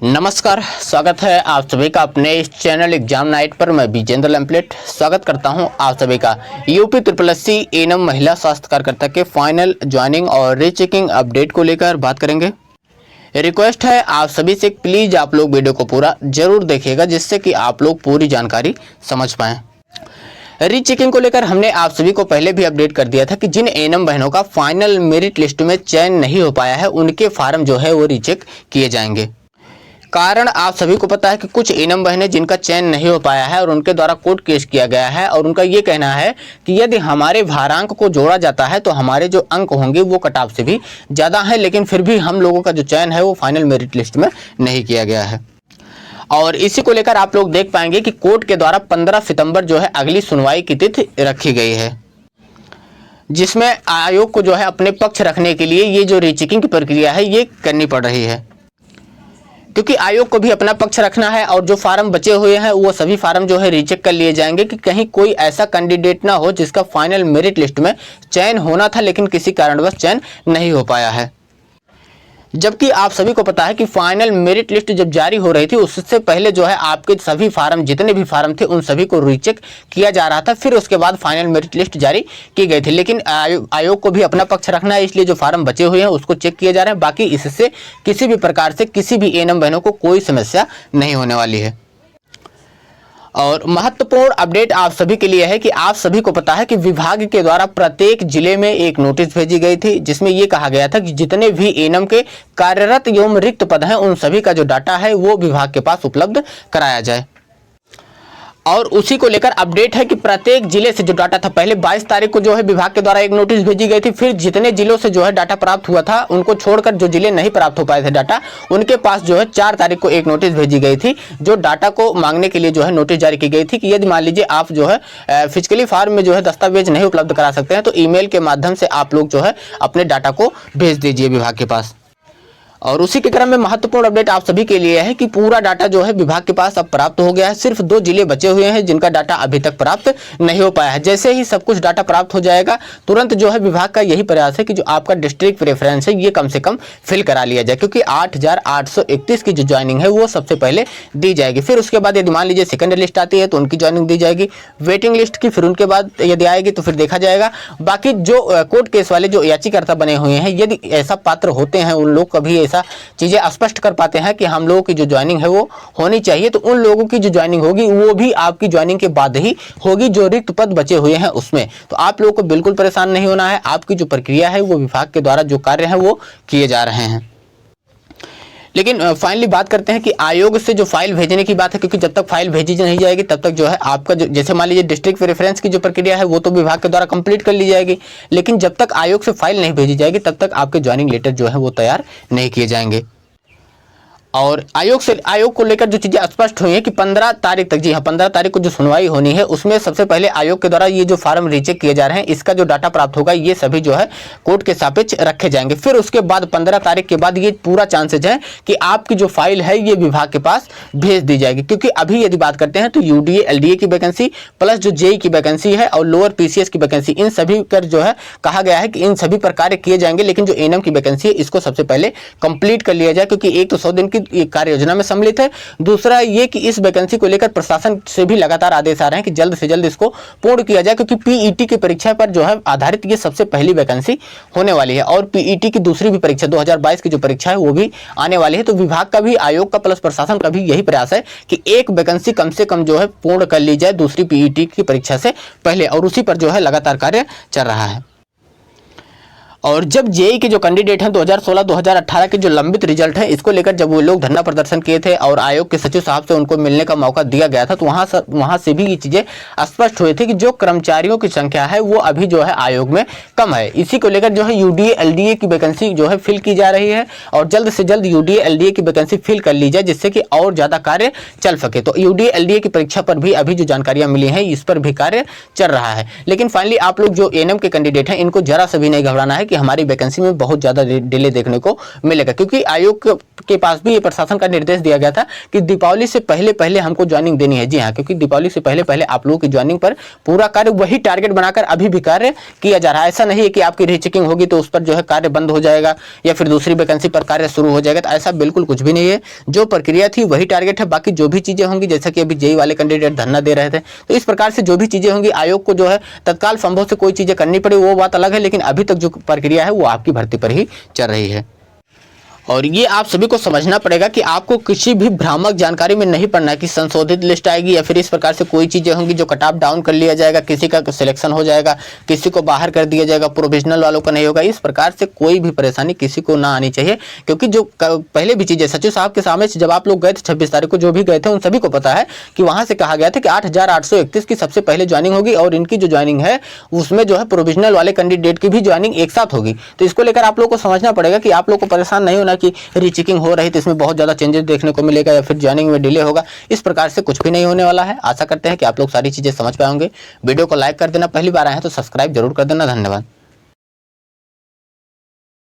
नमस्कार, स्वागत है आप सभी का अपने इस चैनल एग्जाम नाइट पर। मैं विजेंद्र लम्पलेट स्वागत करता हूं आप सभी का। यूपी SSC एएनएम महिला स्वास्थ्य कार्यकर्ता के फाइनल ज्वाइनिंग और रीचेकिंग अपडेट को लेकर बात करेंगे। रिक्वेस्ट है आप सभी से, प्लीज़ आप लोग वीडियो को पूरा जरूर देखिएगा जिससे कि आप लोग पूरी जानकारी समझ पाएँ। रीचेकिंग को लेकर हमने आप सभी को पहले भी अपडेट कर दिया था कि जिन एएनएम बहनों का फाइनल मेरिट लिस्ट में चयन नहीं हो पाया है उनके फार्म जो है वो रीचेक किए जाएंगे। कारण आप सभी को पता है कि कुछ एएनएम बहनें जिनका चयन नहीं हो पाया है और उनके द्वारा कोर्ट केस किया गया है और उनका ये कहना है कि यदि हमारे भारांक को जोड़ा जाता है तो हमारे जो अंक होंगे वो कट ऑफ से भी ज़्यादा है, लेकिन फिर भी हम लोगों का जो चयन है वो फाइनल मेरिट लिस्ट में नहीं किया गया है। और इसी को लेकर आप लोग देख पाएंगे कि कोर्ट के द्वारा 15 सितंबर जो है अगली सुनवाई की तिथि रखी गई है, जिसमें आयोग को जो है अपने पक्ष रखने के लिए ये जो रीचेकिंग की प्रक्रिया है ये करनी पड़ रही है, क्योंकि आयोग को भी अपना पक्ष रखना है। और जो फार्म बचे हुए हैं वो सभी फार्म जो है रीचेक कर लिए जाएंगे कि कहीं कोई ऐसा कैंडिडेट ना हो जिसका फाइनल मेरिट लिस्ट में चयन होना था लेकिन किसी कारणवश चयन नहीं हो पाया है। जबकि आप सभी को पता है कि फाइनल मेरिट लिस्ट जब जारी हो रही थी उससे पहले जो है आपके सभी फार्म, जितने भी फार्म थे उन सभी को रीचेक किया जा रहा था, फिर उसके बाद फाइनल मेरिट लिस्ट जारी की गई थी। लेकिन आयोग को भी अपना पक्ष रखना है, इसलिए जो फार्म बचे हुए हैं उसको चेक किए जा रहे हैं। बाकी इससे किसी भी प्रकार से किसी भी एएनएम बहनों को कोई समस्या नहीं होने वाली है। और महत्वपूर्ण अपडेट आप सभी के लिए है कि आप सभी को पता है कि विभाग के द्वारा प्रत्येक जिले में एक नोटिस भेजी गई थी जिसमें यह कहा गया था कि जितने भी एएनएम के कार्यरत एवं रिक्त पद हैं उन सभी का जो डाटा है वो विभाग के पास उपलब्ध कराया जाए। और उसी को लेकर अपडेट है कि प्रत्येक जिले से जो डाटा था, पहले 22 तारीख को जो है विभाग के द्वारा एक नोटिस भेजी गई थी, फिर जितने जिलों से जो है डाटा प्राप्त हुआ था उनको छोड़कर जो जिले नहीं प्राप्त हो पाए थे डाटा, उनके पास जो है 4 तारीख को एक नोटिस भेजी गई थी जो डाटा को मांगने के लिए जो है नोटिस जारी की गई थी कि यदि मान लीजिए आप जो है फिजिकली फार्म में जो है दस्तावेज नहीं उपलब्ध करा सकते हैं तो ईमेल के माध्यम से आप लोग जो है अपने डाटा को भेज दीजिए विभाग के पास। और उसी के क्रम में महत्वपूर्ण अपडेट आप सभी के लिए है कि पूरा डाटा जो है विभाग के पास अब प्राप्त हो गया है। सिर्फ 2 जिले बचे हुए हैं जिनका डाटा अभी तक प्राप्त नहीं हो पाया है। जैसे ही सब कुछ डाटा प्राप्त हो जाएगा तुरंत जो है विभाग का यही प्रयास है कि जो आपका डिस्ट्रिक्ट प्रेफरेंस है ये कम से कम फिल करा लिया जाए, क्योंकि 8,831 की जो ज्वाइनिंग है वो सबसे पहले दी जाएगी। फिर उसके बाद यदि मान लीजिए सेकंड लिस्ट आती है तो उनकी ज्वाइनिंग दी जाएगी, वेटिंग लिस्ट की फिर उनके बाद यदि आएगी तो फिर देखा जाएगा। बाकी जो कोर्ट केस वाले जो याचिकाकर्ता बने हुए हैं यदि ऐसा पात्र होते हैं, उन लोग कभी ऐसा चीजें स्पष्ट कर पाते हैं कि हम लोगों की जो ज्वाइनिंग है वो होनी चाहिए, तो उन लोगों की जो ज्वाइनिंग होगी वो भी आपकी ज्वाइनिंग के बाद ही होगी जो रिक्त पद बचे हुए हैं उसमें। तो आप लोगों को बिल्कुल परेशान नहीं होना है, आपकी जो प्रक्रिया है वो विभाग के द्वारा जो कार्य है वो किए जा रहे हैं। लेकिन फाइनली बात करते हैं कि आयोग से जो फाइल भेजने की बात है, क्योंकि जब तक फाइल भेजी नहीं जाएगी तब तक जो है आपका जो, जैसे मान लीजिए डिस्ट्रिक्ट प्रेफरेंस की जो प्रक्रिया है वो तो विभाग के द्वारा कंप्लीट कर ली जाएगी, लेकिन जब तक आयोग से फाइल नहीं भेजी जाएगी तब तक आपके ज्वाइनिंग लेटर जो है वो तैयार नहीं किए जाएंगे। और आयोग को लेकर जो चीज़ें स्पष्ट हुई है कि 15 तारीख तक, जी हाँ 15 तारीख को जो सुनवाई होनी है उसमें सबसे पहले आयोग के द्वारा ये जो फार्म रीचेक किए जा रहे हैं इसका जो डाटा प्राप्त होगा ये सभी जो है कोर्ट के सापेक्ष रखे जाएंगे। फिर उसके बाद 15 तारीख के बाद ये पूरा चांसेज है कि आपकी जो फाइल है ये विभाग के पास भेज दी जाएगी, क्योंकि अभी यदि बात करते हैं तो यूडीए एलडीए की वैकेंसी प्लस जो जेई की वैकेंसी है और लोअर पीसीएस की वैकेंसी, इन सभी पर जो है कहा गया है कि इन सभी पर कार्य किए जाएंगे, लेकिन जो एएनएम की वैकेंसी है इसको सबसे पहले कंप्लीट कर लिया जाए, क्योंकि एक तो 100 दिन की कार्य योजना में सम्मिलित है। दूसरा ये कि इस वैकेंसी को लेकर प्रशासन से भी लगातार आदेश आ रहे हैं कि जल्द से जल्द इसको पूर्ण किया जाए, क्योंकि पीईटी की परीक्षा पर जो है आधारित ये सबसे पहली वैकेंसी होने वाली है और पीईटी की दूसरी भी परीक्षा 2022 की जो परीक्षा है वो भी आने वाली है। तो विभाग का भी, आयोग का प्लस प्रशासन का भी यही प्रयास है कि एक वैकेंसी कम से कम जो है पूर्ण कर ली जाए दूसरी पीईटी की परीक्षा से पहले, और उसी पर जो है लगातार कार्य चल रहा है। और जब जेई के जो कैंडिडेट हैं 2016-2018 के जो लंबित रिजल्ट है इसको लेकर जब वो लोग धरना प्रदर्शन किए थे और आयोग के सचिव साहब से उनको मिलने का मौका दिया गया था तो वहां से भी ये चीजें स्पष्ट हुई थी कि जो कर्मचारियों की संख्या है वो अभी जो है आयोग में कम है। इसी को लेकर जो है यूडीए एलडीए की वैकेंसी जो है फिल की जा रही है और जल्द से जल्द यूडीए एलडीए की वैकेंसी फिल कर ली जाए जिससे कि और ज्यादा कार्य चल सके। तो यूडीए एलडीए की परीक्षा पर भी अभी जो जानकारियां मिली हैं इस पर भी कार्य चल रहा है। लेकिन फाइनली आप लोग जो एएनएम के कैंडिडेट हैं इनको जरा सा भी नहीं घबराना है कि हमारी वैकेंसी में बहुत ज़्यादा डिले देखने को मिलेगा, क्योंकि आयोग के पास भी ये प्रशासन का निर्देश दिया गया था कि दीपावली से पहले पहले हमको ज्वाइनिंग देनी है। जी हाँ, क्योंकि दीपावली से पहले पहले आप लोगों की ज्वाइनिंग पर पूरा कार्य वही टारगेट बनाकर अभी भी कार्य किया जा रहा है। ऐसा नहीं है कि आपकी रीचेकिंग होगी तो उस पर जो है कार्य बंद हो जाएगा या फिर दूसरी वैकेंसी पर कार्य शुरू हो जाएगा, तो ऐसा बिल्कुल कुछ भी नहीं है। जो प्रक्रिया थी वही टारगेट है। बाकी जो भी चीजें होंगी, जैसा कि अभी जेई वाले कैंडिडेट धरना दे रहे थे, तो इस प्रकार से जो भी चीजें होंगी आयोग को जो है तत्काल संभव से कोई चीजें करनी पड़ी वो बात अलग है, लेकिन अभी तक जो प्रक्रिया है वो आपकी भर्ती पर ही चल रही है। और ये आप सभी को समझना पड़ेगा कि आपको किसी भी भ्रामक जानकारी में नहीं पड़ना कि संशोधित लिस्ट आएगी या फिर इस प्रकार से कोई चीज़ें होंगी जो कट ऑफ डाउन कर लिया जाएगा, किसी का सिलेक्शन हो जाएगा, किसी को बाहर कर दिया जाएगा, प्रोविजनल वालों का नहीं होगा। इस प्रकार से कोई भी परेशानी किसी को ना आनी चाहिए, क्योंकि जो पहले भी चीज़ें सचिव साहब के सामने जब आप लोग गए थे 26 तारीख को, जो भी गए थे उन सभी को पता है कि वहाँ से कहा गया था कि 8,831 की सबसे पहले ज्वाइनिंग होगी और इनकी जो ज्वाइनिंग है उसमें जो है प्रोविजनल वाले कैंडिडेट की भी ज्वाइनिंग एक साथ होगी। तो इसको लेकर आप लोग को समझना पड़ेगा कि आप लोग को परेशान नहीं होना कि रीचेकिंग हो रही तो इसमें बहुत ज़्यादा चेंजेस देखने को मिलेगा या फिर ज्वाइनिंग में डिले होगा। इस प्रकार से कुछ भी नहीं होने वाला है। आशा करते हैं कि आप लोग सारी चीज़ें समझ पाए होंगे। वीडियो को लाइक कर देना, पहली बार आए हैं तो सब्सक्राइब जरूर कर देना। धन्यवाद।